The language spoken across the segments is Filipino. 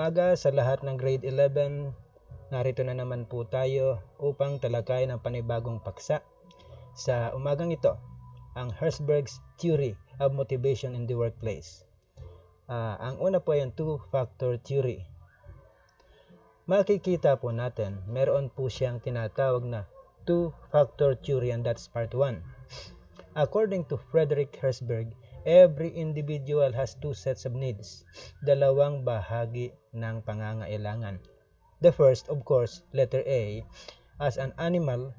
Umaga sa lahat ng grade 11, narito na naman po tayo upang talakayin ang panibagong paksa. Sa umagang ito, ang Herzberg's Theory of Motivation in the Workplace. Ang una po ay ang two-factor theory. Makikita po natin, meron po siyang tinatawag na two-factor theory, and that's part 1. According to Frederick Herzberg, every individual has two sets of needs, dalawang bahagi ng pangangailangan. The first, of course, letter A, as an animal,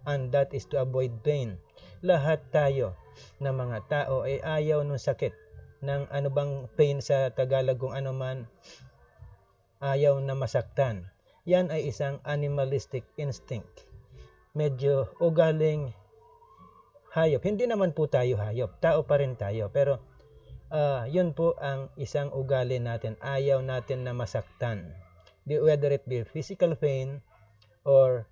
and that is to avoid pain. Lahat tayo na mga tao ay ayaw ng sakit, ng ano bang pain sa Tagalog kung ano man, ayaw na masaktan. Yan ay isang animalistic instinct. Medyo ugaling hayop. Hindi naman po tayo hayop. Tao pa rin tayo. Pero yun po ang isang ugali natin. Ayaw natin na masaktan. Whether it be physical pain or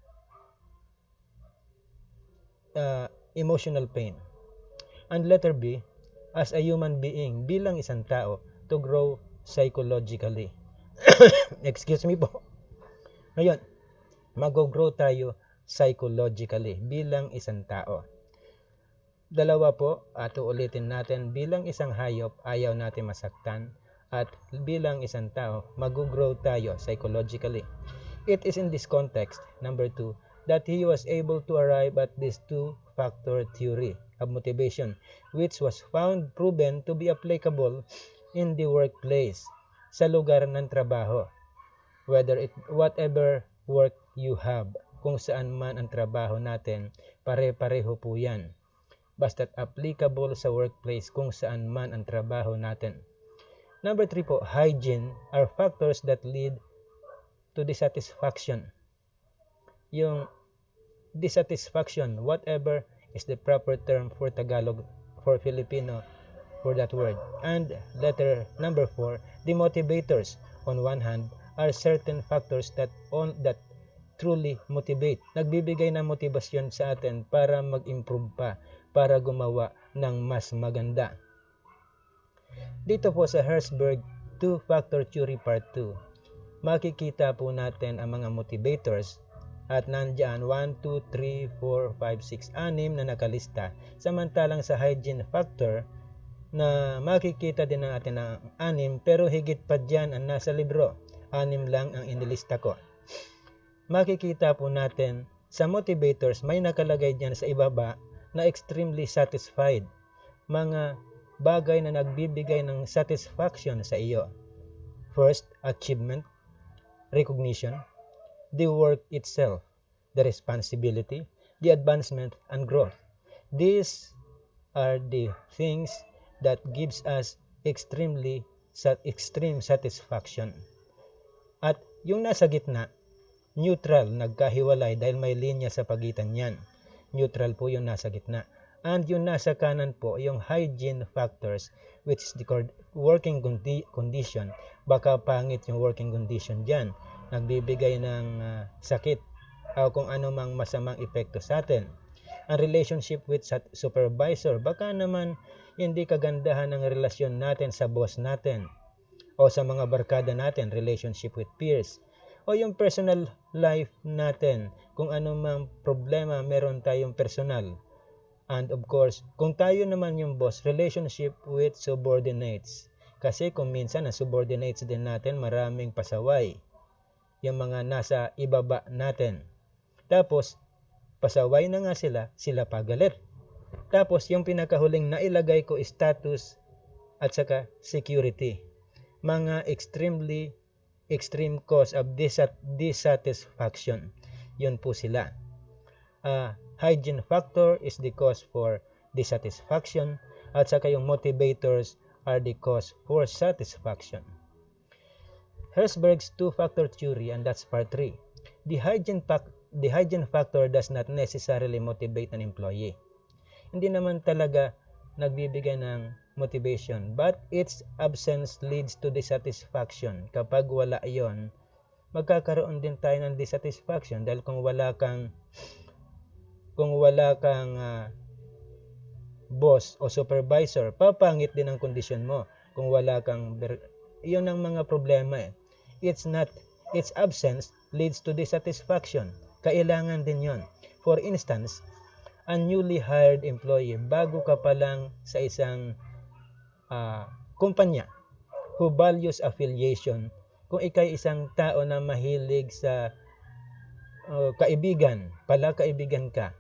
emotional pain. And letter B, as a human being, bilang isang tao, to grow psychologically. Excuse me po. Ngayon, mag-grow tayo psychologically bilang isang tao. Dalawa po, at uulitin natin, bilang isang hayop, ayaw natin masaktan, at bilang isang tao, mag-grow tayo psychologically. It is in this context, number 2, that he was able to arrive at this two-factor theory of motivation, which was found proven to be applicable in the workplace, sa lugar ng trabaho. Whatever work you have, kung saan man ang trabaho natin, pare-pareho po yan. Basta't applicable sa workplace kung saan man ang trabaho natin. Number 3 po, hygiene are factors that lead to dissatisfaction. Yung dissatisfaction, whatever is the proper term for Tagalog, for Filipino, for that word. And letter number 4, the motivators, on one hand, are certain factors that truly motivate. Nagbibigay ng motibasyon sa atin para mag-improve pa, para gumawa ng mas maganda. Dito po sa Herzberg two-factor theory part 2, makikita po natin ang mga motivators at nandiyan 1, 2, 3, 4, 5, 6, 6 na nakalista. Samantalang sa hygiene factor na makikita din natin ang 6 pero higit pa dyan ang nasa libro. 6 lang ang inilista ko. Makikita po natin sa motivators may nakalagay dyan sa ibaba na extremely satisfied. Mga bagay na nagbibigay ng satisfaction sa iyo. First, achievement, recognition, the work itself, the responsibility, the advancement, and growth. These are the things that gives us extreme satisfaction. At yung nasa gitna, neutral, nagkahiwalay dahil may linya sa pagitan niyan. Neutral po yung nasa gitna. And yung nasa kanan po, yung hygiene factors, which is the working condition. Baka pangit yung working condition dyan. Nagbibigay ng sakit o kung ano mang masamang epekto sa atin. Ang relationship with supervisor, baka naman hindi kagandahan ng relasyon natin sa boss natin o sa mga barkada natin, relationship with peers. O yung personal life natin, kung ano mang problema meron tayong personal. And of course, kung tayo naman yung boss, relationship with subordinates. Kasi kung minsan ang subordinates din natin maraming pasaway. Yung mga nasa ibaba natin. Tapos, pasaway na nga sila pagalit. Tapos, yung pinakahuling nailagay ko, status at saka security. Mga extreme cause of dissatisfaction. Yun po sila. Hygiene factor is the cause for dissatisfaction at saka yung motivators are the cause for satisfaction. Herzberg's two-factor theory, and that's part 3. The hygiene factor does not necessarily motivate an employee. Hindi naman talaga nagbibigay ng motivation, but its absence leads to dissatisfaction. Kapag wala yon, magkakaroon din tayo ng dissatisfaction dahil kung wala kang boss o supervisor, papangit din ang kondisyon mo. Kung wala kang, iyon ang mga problema its absence leads to dissatisfaction. Kailangan din yon. For instance, a newly hired employee, bago ka pa lang sa isang kumpanya who values affiliation, kung ikay isang tao na mahilig sa kaibigan ka,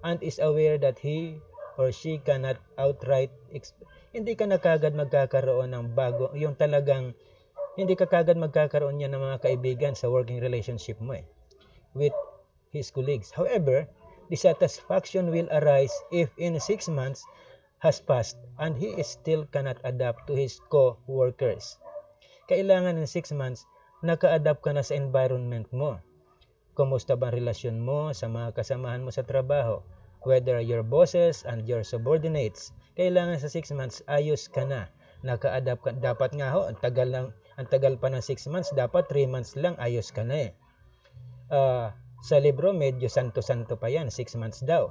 and is aware that he or she cannot outright hindi ka na kagad magkakaroon ng bago, yung talagang hindi ka kagad magkakaroon niya ng mga kaibigan sa working relationship mo with his colleagues. However, dissatisfaction will arise if in 6 months has passed and he still cannot adapt to his co-workers. Kailangan in 6 months, naka-adapt ka na sa environment mo. Kumusta ba ang relasyon mo sa mga kasamahan mo sa trabaho? Whether your bosses and your subordinates, kailangan sa 6 months, ayos ka na. Naka-adapt ka. Dapat nga ho, ang tagal pa ng 6 months, dapat 3 months lang, ayos ka na sa libro, medyo santo-santo pa yan, 6 months daw.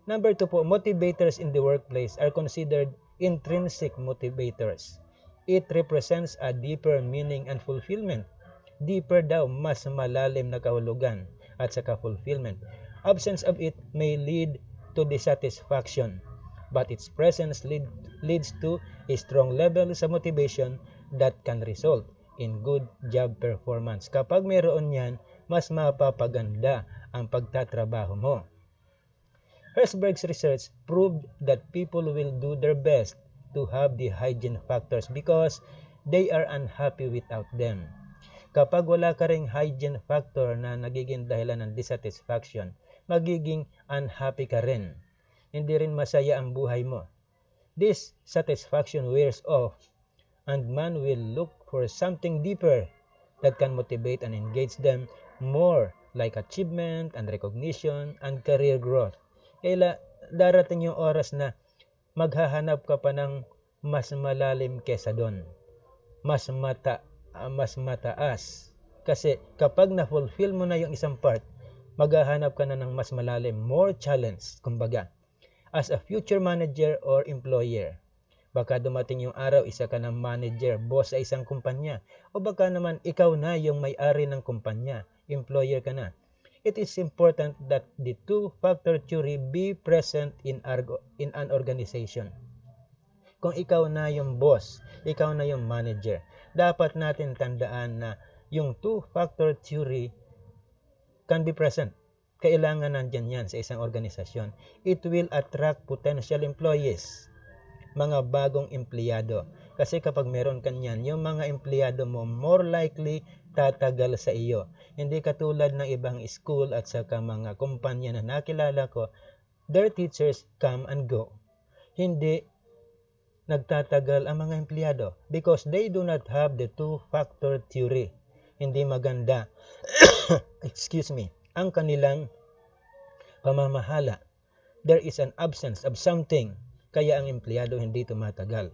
Number 2 po, motivators in the workplace are considered intrinsic motivators. It represents a deeper meaning and fulfillment. Deeper daw, mas malalim na kahulugan at saka fulfillment. Absence of it may lead to dissatisfaction, but its presence leads to a strong level of motivation that can result in good job performance. Kapag mayroon yan, mas mapapaganda ang pagtatrabaho mo. Herzberg's research proved that people will do their best to have the hygiene factors because they are unhappy without them. Kapag wala ka ring hygiene factor na nagiging dahilan ng dissatisfaction, magiging unhappy ka rin. Hindi rin masaya ang buhay mo. This satisfaction wears off and man will look for something deeper that can motivate and engage them more, like achievement and recognition and career growth. Kaya darating yung oras na maghahanap ka pa ng mas malalim kesa doon. Mas mataas. Kasi kapag na-fulfill mo na yung isang part, maghahanap ka na ng mas malalim, more challenge, kumbaga. As a future manager or employer, baka dumating yung araw, isa ka ng manager, boss sa isang kumpanya, o baka naman ikaw na yung may-ari ng kumpanya, employer ka na. It is important that the two-factor theory be present in an organization. Kung ikaw na yung boss, ikaw na yung manager, dapat natin tandaan na yung two-factor theory can be present. Kailangan nandyan yan sa isang organisasyon. It will attract potential employees, mga bagong empleyado. Kasi kapag meron kanyan, yung mga empleyado mo more likely tatagal sa iyo. Hindi katulad ng ibang school at saka mga kumpanya na nakilala ko, their teachers come and go. Hindi nagtatagal ang mga empleyado because they do not have the two-factor theory. Hindi maganda ang kanilang pamamahala. There is an absence of something, kaya ang empleyado hindi tumatagal.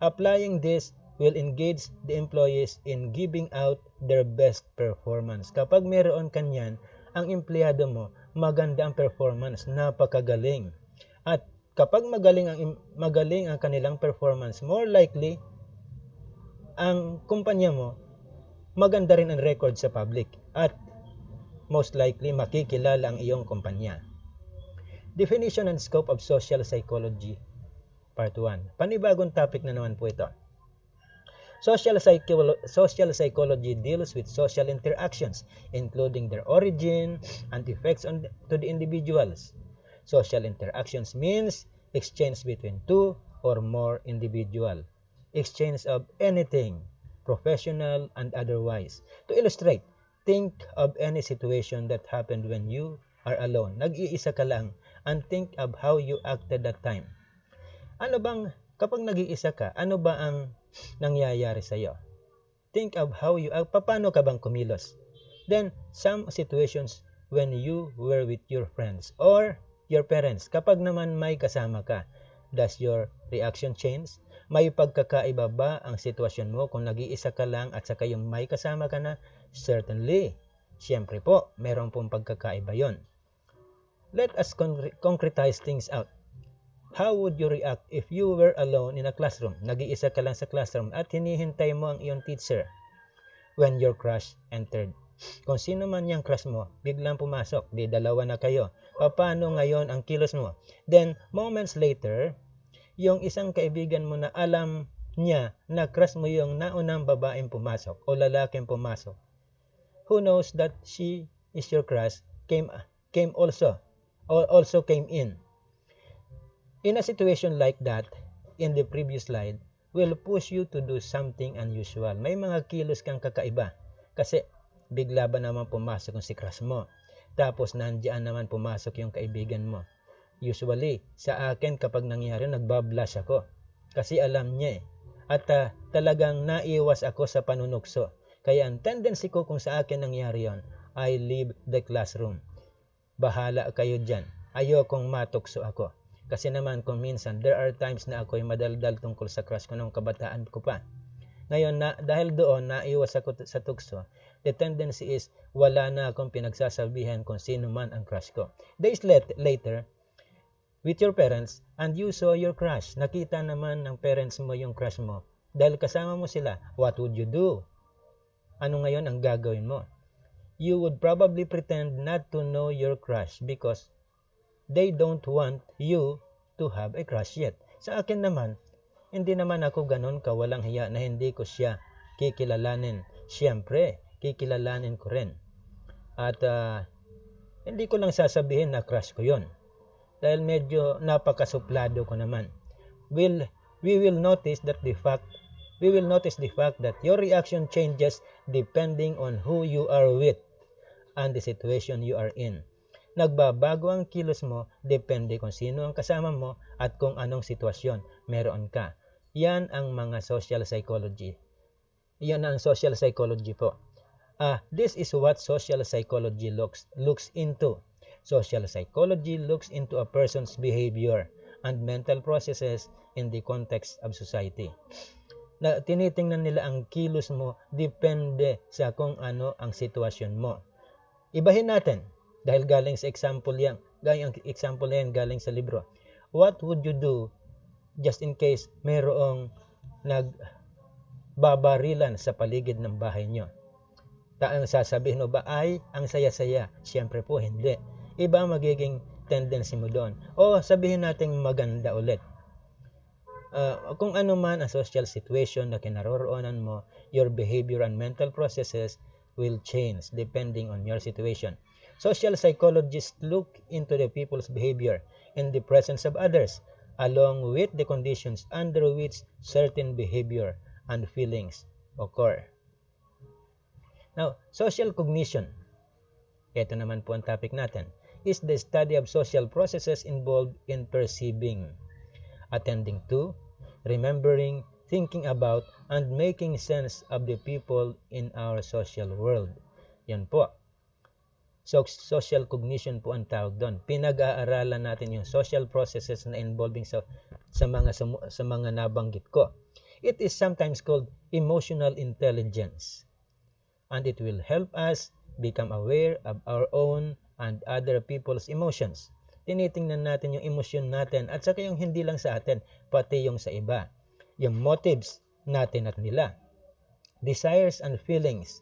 Applying this will engage the employees in giving out their best performance. Kapag meron kanyan, ang empleyado mo, maganda ang performance, napakagaling. At kapag magaling ang kanilang performance, more likely, ang kumpanya mo, maganda rin ang record sa public. At most likely, makikilala ang iyong kumpanya. Definition and scope of social psychology, part 1. Panibagong topic na naman po ito. Social psychology deals with social interactions, including their origin and effects to the individuals. Social interactions means exchange between two or more individuals. Exchange of anything, professional and otherwise. To illustrate, think of any situation that happened when you are alone. Nag-iisa ka lang, and think of how you acted that time. Kapag nag-iisa ka, ano ba ang nangyayari sa iyo? Think of how you act. Paano ka bang kumilos? Then, some situations when you were with your friends or your parents. Kapag naman may kasama ka, does your reaction change? May pagkakaiba ba ang sitwasyon mo kung nag-iisa ka lang at saka yung may kasama ka na? Certainly. Siyempre po, meron pong pagkakaiba yon. Let us concretize things out. How would you react if you were alone in a classroom? Nag-iisa ka lang sa classroom at hinihintay mo ang iyong teacher. when your crush entered. Kung sino man yung crush mo, biglang pumasok, di dalawa na kayo. Paano ngayon ang kilos mo? Then, moments later, yung isang kaibigan mo na alam niya na crush mo yung naunang babaeng pumasok o lalaking pumasok, who knows that she is your crush, came also came in. In a situation like that, in the previous slide, will push you to do something unusual. May mga kilos kang kakaiba. Kasi bigla ba naman pumasok yung si crush mo? Tapos nandiyan naman pumasok yung kaibigan mo. Usually, sa akin kapag nangyari, nagbablush ako. Kasi alam niya eh. At talagang naiwas ako sa panunukso. Kaya ang tendency ko kung sa akin nangyari yon, I leave the classroom. Bahala kayo dyan. Ayokong matukso ako. Kasi naman kung minsan, there are times na ako'y madaldal tungkol sa crush ko nung kabataan ko pa. Ngayon, dahil doon, naiwas ako sa tukso, the tendency is wala na akong pinagsasabihan kung sino man ang crush ko. Days later, with your parents, and you saw your crush. Nakita naman ng parents mo yung crush mo. Dahil kasama mo sila, what would you do? Ano ngayon ang gagawin mo? You would probably pretend not to know your crush because they don't want you to have a crush yet. Sa akin naman, hindi naman ako ganun kawalang hiya na hindi ko siya kikilalanin. Siyempre, kikilalanin ko rin. At hindi ko lang sasabihin na crush ko yon. Dahil medyo napakasuplado ko naman. We will notice the fact that your reaction changes depending on who you are with and the situation you are in. Nagbabago ang kilos mo depende kung sino ang kasama mo at kung anong sitwasyon meron ka. Yan ang mga social psychology. Yan ang social psychology po. This is what social psychology looks into. Social psychology looks into a person's behavior and mental processes in the context of society. Na tinitingnan nila ang kilos mo depende sa kung ano ang sitwasyon mo. Ibahin natin. Dahil galing sa example yan, galing sa libro. What would you do just in case mayroong nagbabarilan sa paligid ng bahay nyo? Ang sasabihin mo ba ay ang saya-saya? Siyempre po hindi. Iba magiging tendency mo doon. O sabihin natin maganda ulit. Kung ano man ang social situation na kinaroroonan mo, your behavior and mental processes will change depending on your situation. Social psychologists look into the people's behavior in the presence of others, along with the conditions under which certain behavior and feelings occur. Now, social cognition, ito naman po ang topic natin, is the study of social processes involved in perceiving, attending to, remembering, thinking about, and making sense of the people in our social world. Yan po. So, social cognition po ang tawag doon. Pinag-aaralan natin yung social processes na involving sa mga nabanggit ko. It is sometimes called emotional intelligence. And it will help us become aware of our own and other people's emotions. Tinitingnan natin yung emosyon natin at saka yung hindi lang sa atin, pati yung sa iba. Yung motives natin at nila. Desires and feelings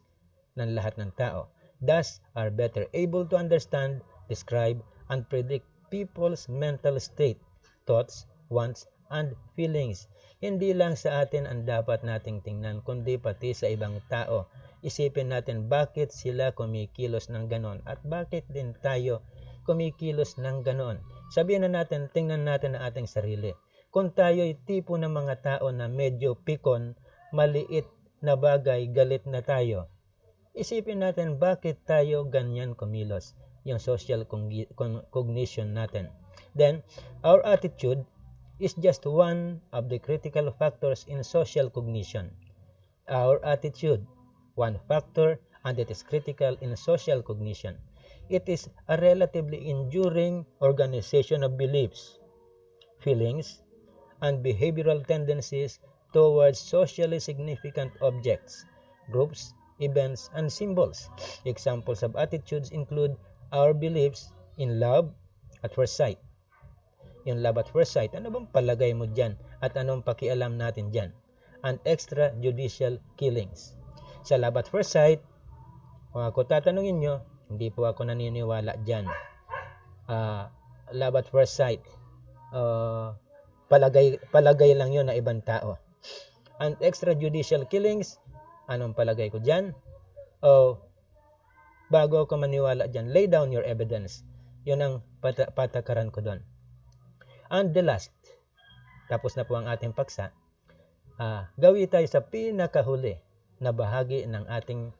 ng lahat ng tao. Thus, are better able to understand, describe, and predict people's mental state, thoughts, wants, and feelings. Hindi lang sa atin ang dapat nating tingnan, kundi pati sa ibang tao. Isipin natin bakit sila kumikilos ng ganon at bakit din tayo kumikilos ng ganon. Sabihin na natin, tingnan natin ang ating sarili. Kung tayo'y tipo ng mga tao na medyo pikon, maliit na bagay, galit na tayo. Isipin natin bakit tayo ganyan kumilos, yung social cognition natin. Then, our attitude is just one of the critical factors in social cognition. Our attitude, one factor, and it is critical in social cognition. It is a relatively enduring organization of beliefs, feelings, and behavioral tendencies towards socially significant objects, groups, events, and symbols. Examples of attitudes include our beliefs in love at first sight. Yung love at first sight, ano bang palagay mo dyan? At anong pakialam natin dyan? And extrajudicial killings. Sa love at first sight, kung ako tatanungin nyo, hindi po ako naniniwala dyan. Love at first sight, palagay lang yun na ibang tao. And extrajudicial killings, anong palagay ko dyan? Bago ako maniwala dyan, lay down your evidence. Yun ang patakaran ko doon. And the last, tapos na po ang ating paksa, gawi tayo sa pinakahuli na bahagi ng ating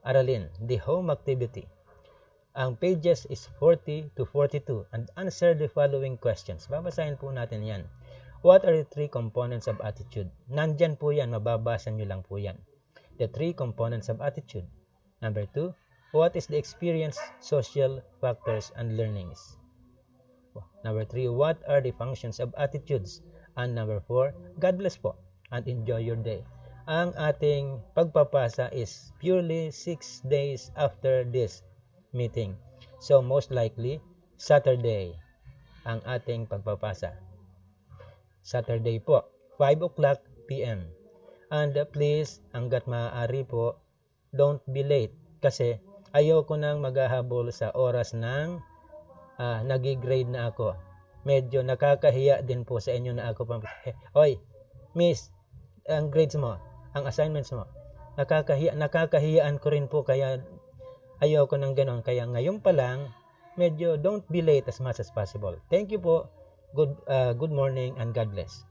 aralin, the home activity. Ang pages is 40 to 42 and answer the following questions. Babasahin po natin yan. What are the three components of attitude? Nandyan po yan, mababasa nyo lang po yan. The three components of attitude. Number 2, what is the experience, social factors, and learnings? Number 3, what are the functions of attitudes? And number 4, God bless po and enjoy your day. Ang ating pagpapasa is purely 6 days after this meeting. So most likely, Saturday ang ating pagpapasa. Saturday po, 5 o'clock p.m. And please, hanggat maaari po, don't be late kasi ayoko nang maghahabol sa oras ng nag-grade na ako. Medyo nakakahiya din po sa inyo na ako Hoy, miss, ang grades mo, ang assignments mo, nakakahiyaan ko rin po, kaya ayoko nang ganon. Kaya ngayon pa lang, medyo don't be late as much as possible. Thank you po. Good morning and God bless.